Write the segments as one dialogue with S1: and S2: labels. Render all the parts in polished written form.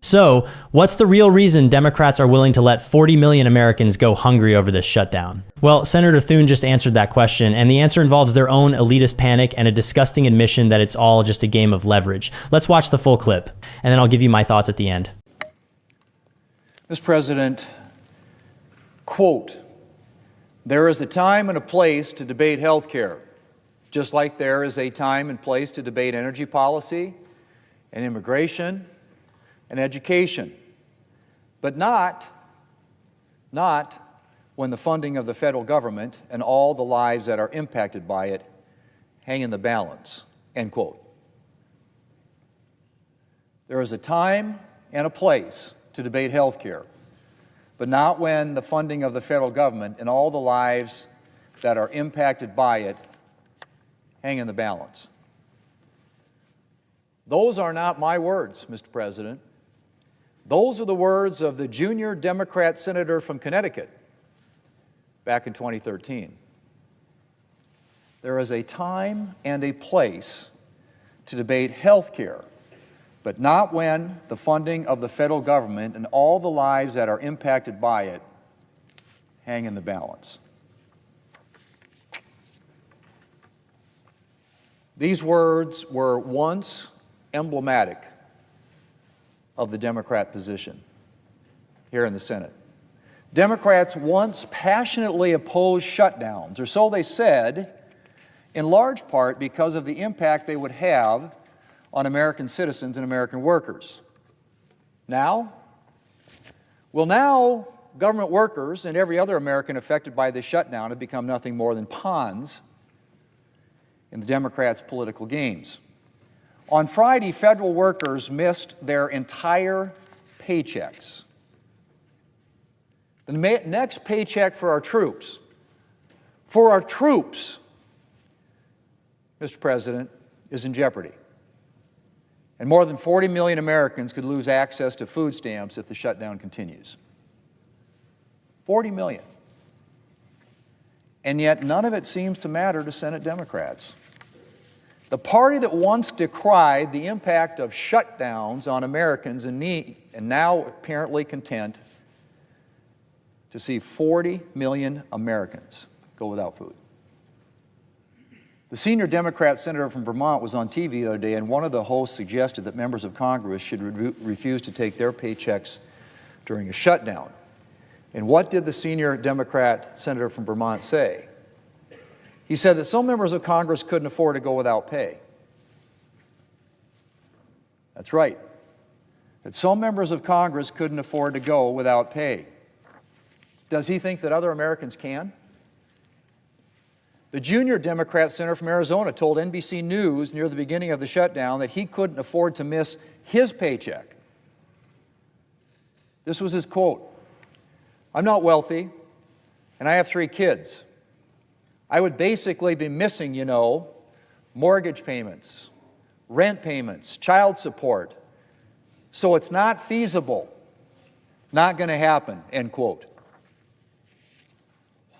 S1: So, what's the real reason Democrats are willing to let 40 million Americans go hungry over this shutdown? Well, Senator Thune just answered that question, and the answer involves their own elitist panic and a disgusting admission that it's all just a game of leverage. Let's watch the full clip, and then I'll give you my thoughts at the end.
S2: Mr. President, quote, "There is a time and a place to debate health care, just like there is a time and place to debate energy policy and immigration and education, but not when the funding of the federal government and all the lives that are impacted by it hang in the balance," end quote. There is a time and a place to debate health care, but not when the funding of the federal government and all the lives that are impacted by it hang in the balance. Those are not my words, Mr. President. Those are the words of the junior Democrat senator from Connecticut back in 2013. There is a time and a place to debate health care, but not when the funding of the federal government and all the lives that are impacted by it hang in the balance. These words were once emblematic of the Democrat position here in the Senate. Democrats once passionately opposed shutdowns, or so they said, in large part because of the impact they would have on American citizens and American workers. Now? Well, now government workers and every other American affected by this shutdown have become nothing more than pawns in the Democrats' political games. On Friday, federal workers missed their entire paychecks. The next paycheck for our troops, Mr. President, is in jeopardy. And more than 40 million Americans could lose access to food stamps if the shutdown continues. 40 million. And yet none of it seems to matter to Senate Democrats. The party that once decried the impact of shutdowns on Americans in need and now apparently content to see 40 million Americans go without food. The senior Democrat senator from Vermont was on TV the other day, and one of the hosts suggested that members of Congress should refuse to take their paychecks during a shutdown. And what did the senior Democrat senator from Vermont say? He said that some members of Congress couldn't afford to go without pay. That's right. That some members of Congress couldn't afford to go without pay. Does he think that other Americans can? The junior Democrat senator from Arizona told NBC News near the beginning of the shutdown that he couldn't afford to miss his paycheck. This was his quote: "I'm not wealthy, and I have 3 kids. I would basically be missing, mortgage payments, rent payments, child support. So it's not feasible, not going to happen," end quote.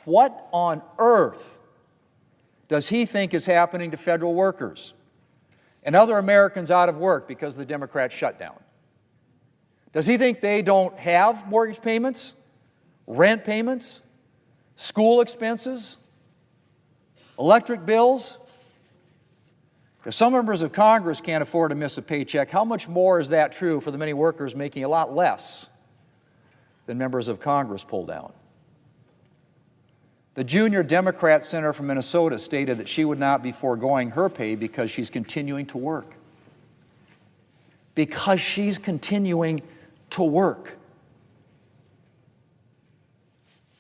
S2: What on earth does he think is happening to federal workers and other Americans out of work because of the Democrat shutdown? Does he think they don't have mortgage payments, rent payments, school expenses, electric bills? If some members of Congress can't afford to miss a paycheck, how much more is that true for the many workers making a lot less than members of Congress pull down? The junior Democrat senator from Minnesota stated that she would not be foregoing her pay because she's continuing to work. Because she's continuing to work.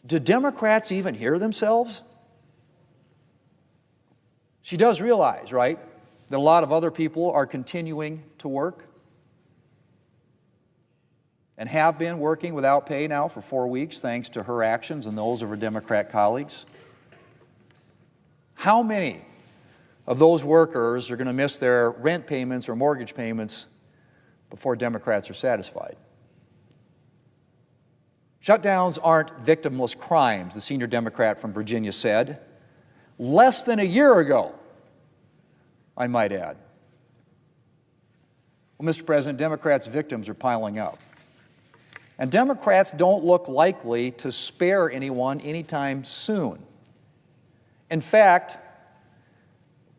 S2: Do Democrats even hear themselves? She does realize, right, that a lot of other people are continuing to work and have been working without pay now for 4 weeks thanks to her actions and those of her Democrat colleagues. How many of those workers are going to miss their rent payments or mortgage payments before Democrats are satisfied? Shutdowns aren't victimless crimes, the senior Democrat from Virginia said. Less than a year ago, I might add. Well, Mr. President, Democrats' victims are piling up. And Democrats don't look likely to spare anyone anytime soon. In fact,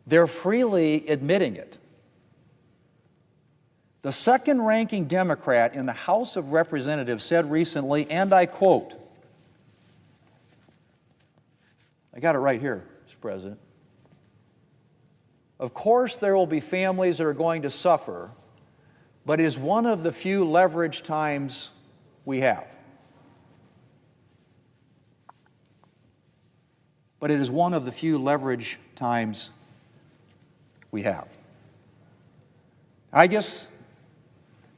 S2: they're freely admitting it. The second-ranking Democrat in the House of Representatives said recently, and I quote, I got it right here, Mr. President. Of course, there will be families that are going to suffer, but it is one of the few leverage times we have. But it is one of the few leverage times we have. I guess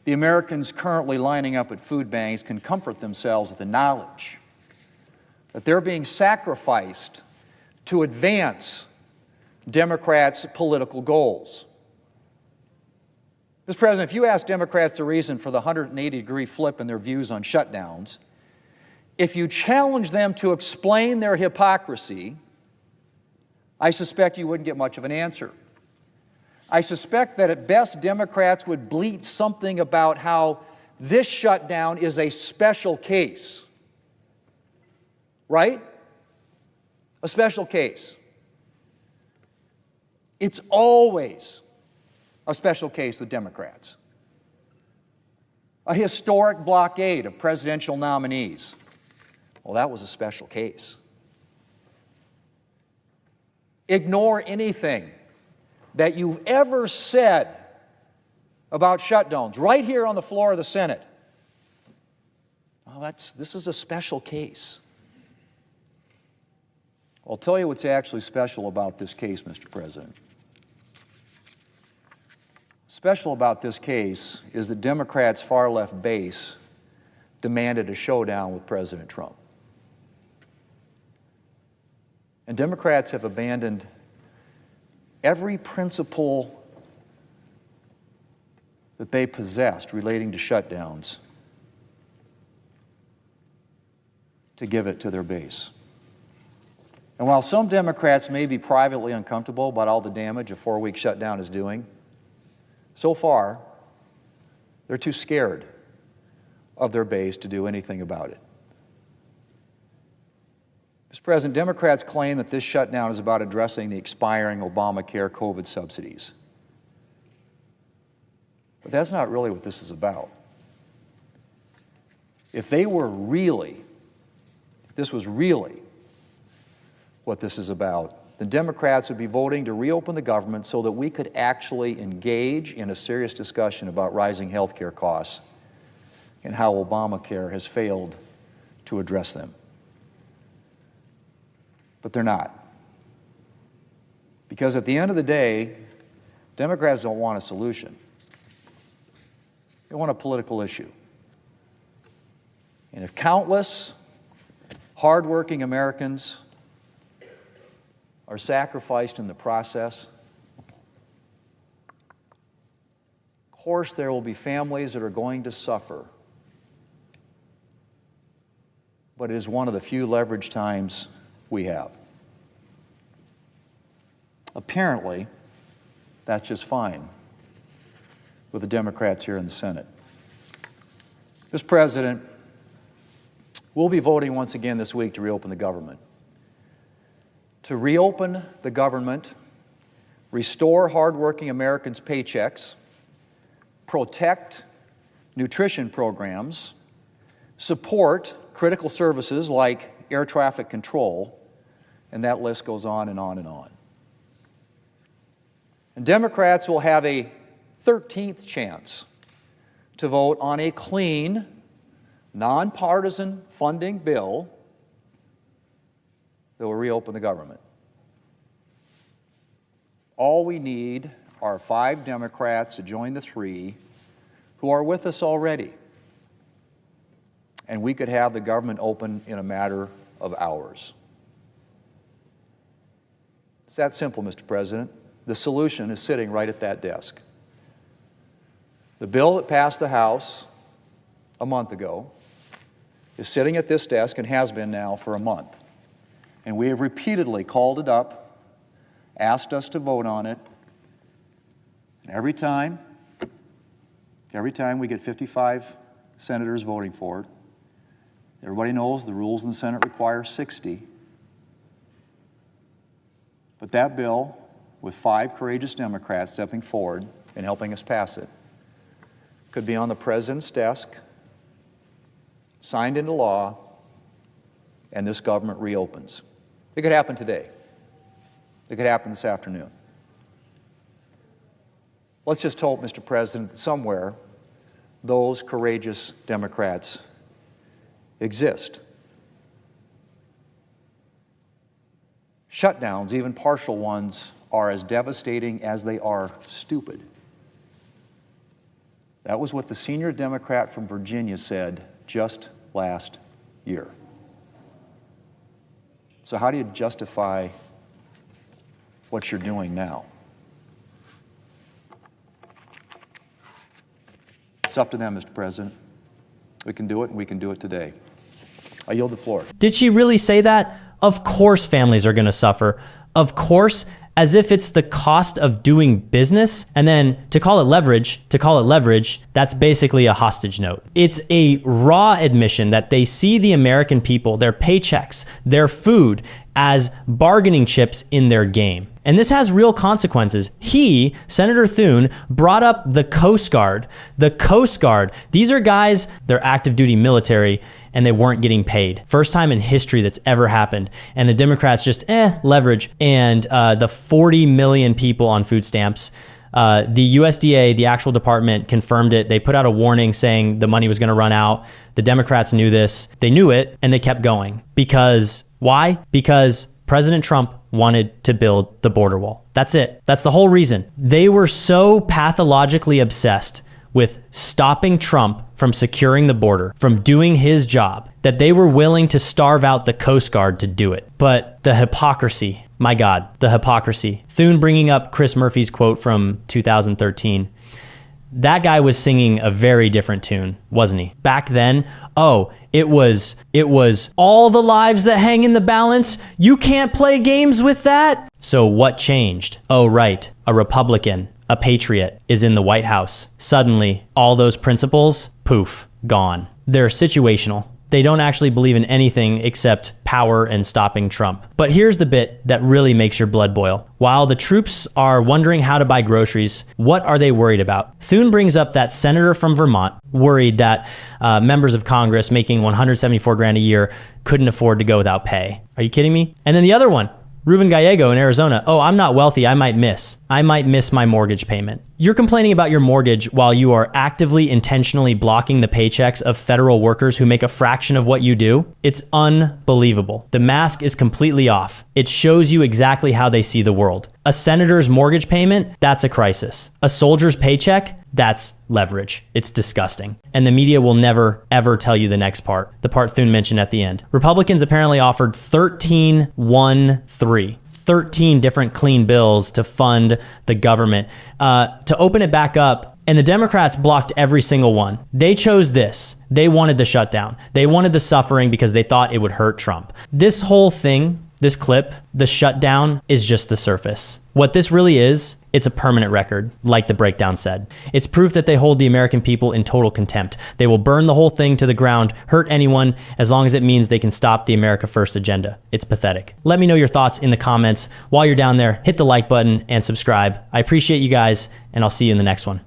S2: the Americans currently lining up at food banks can comfort themselves with the knowledge that they're being sacrificed to advance Democrats' political goals. Mr. President, if you ask Democrats the reason for the 180-degree flip in their views on shutdowns, if you challenge them to explain their hypocrisy, I suspect you wouldn't get much of an answer. I suspect that at best Democrats would bleat something about how this shutdown is a special case. Right? A special case. It's always a special case with Democrats. A historic blockade of presidential nominees. Well, that was a special case. Ignore anything that you've ever said about shutdowns right here on the floor of the Senate. Oh, this is a special case. I'll tell you what's actually special about this case, Mr. President. Special about this case is that Democrats' far-left base demanded a showdown with President Trump. And Democrats have abandoned every principle that they possessed relating to shutdowns to give it to their base. And while some Democrats may be privately uncomfortable about all the damage a 4-week shutdown is doing, so far, they're too scared of their base to do anything about it. Mr. President, Democrats claim that this shutdown is about addressing the expiring Obamacare COVID subsidies. But that's not really what this is about. If this was really what this is about, the Democrats would be voting to reopen the government so that we could actually engage in a serious discussion about rising health care costs and how Obamacare has failed to address them. But they're not. Because at the end of the day, Democrats don't want a solution. They want a political issue. And if countless hardworking Americans are sacrificed in the process, of course there will be families that are going to suffer. But it is one of the few leverage times we have. Apparently, that's just fine with the Democrats here in the Senate. Mr. President, we'll be voting once again this week to reopen the government. To reopen the government, restore hardworking Americans' paychecks, protect nutrition programs, support critical services like air traffic control, and that list goes on and on and on. And Democrats will have a 13th chance to vote on a clean, nonpartisan funding bill that will reopen the government. All we need are 5 Democrats to join the 3 who are with us already. And we could have the government open in a matter of hours. It's that simple, Mr. President. The solution is sitting right at that desk. The bill that passed the House a month ago is sitting at this desk and has been now for a month. And we have repeatedly called it up, asked us to vote on it, and every time Every time we get 55 senators voting for it, everybody knows the rules in the Senate require 60. But that bill, with 5 courageous Democrats stepping forward and helping us pass it, could be on the president's desk, signed into law, and this government reopens. It could happen today. It could happen this afternoon. Let's just hope, Mr. President, that somewhere those courageous Democrats exist. Shutdowns, even partial ones, are as devastating as they are stupid. That was what the senior Democrat from Virginia said just last year. So how do you justify what you're doing now? It's up to them, Mr. President. We can do it, and we can do it today. I yield the floor.
S1: Did she really say that? Of course families are going to suffer. Of course, as if it's the cost of doing business. And then to call it leverage, that's basically a hostage note. It's a raw admission that they see the American people, their paychecks, their food, as bargaining chips in their game. And this has real consequences. He, Senator Thune, brought up the Coast Guard. The Coast Guard, these are guys, they're active duty military, and they weren't getting paid. First time in history that's ever happened. And the Democrats just, leverage. And the 40 million people on food stamps, the USDA, the actual department, confirmed it. They put out a warning saying the money was gonna run out. The Democrats knew this. They knew it, and they kept going. Because, why? Because President Trump wanted to build the border wall. That's it. That's the whole reason. They were so pathologically obsessed with stopping Trump from securing the border, from doing his job, that they were willing to starve out the Coast Guard to do it. But the hypocrisy, my God, the hypocrisy. Thune bringing up Chris Murphy's quote from 2013. That guy was singing a very different tune, wasn't he? Back then, it was all the lives that hang in the balance. You can't play games with that. So what changed? Oh, right. A Republican, a patriot, is in the White House. Suddenly, all those principles, poof, gone. They're situational. They don't actually believe in anything except power and stopping Trump. But here's the bit that really makes your blood boil. While the troops are wondering how to buy groceries, what are they worried about? Thune brings up that senator from Vermont worried that members of Congress making 174 grand a year couldn't afford to go without pay. Are you kidding me? And then the other one, Ruben Gallego in Arizona. Oh, I'm not wealthy. I might miss my mortgage payment. You're complaining about your mortgage while you are actively, intentionally blocking the paychecks of federal workers who make a fraction of what you do. It's unbelievable. The mask is completely off. It shows you exactly how they see the world. A senator's mortgage payment, that's a crisis. A soldier's paycheck, that's leverage. It's disgusting. And the media will never, ever tell you the next part. The part Thune mentioned at the end. Republicans apparently offered 13 different clean bills to fund the government, to open it back up. And the Democrats blocked every single one. They chose this. They wanted the shutdown. They wanted the suffering because they thought it would hurt Trump. This whole thing, this clip, the shutdown, is just the surface. What this really is, it's a permanent record, like the breakdown said. It's proof that they hold the American people in total contempt. They will burn the whole thing to the ground, hurt anyone, as long as it means they can stop the America First agenda. It's pathetic. Let me know your thoughts in the comments. While you're down there, hit the like button and subscribe. I appreciate you guys, and I'll see you in the next one.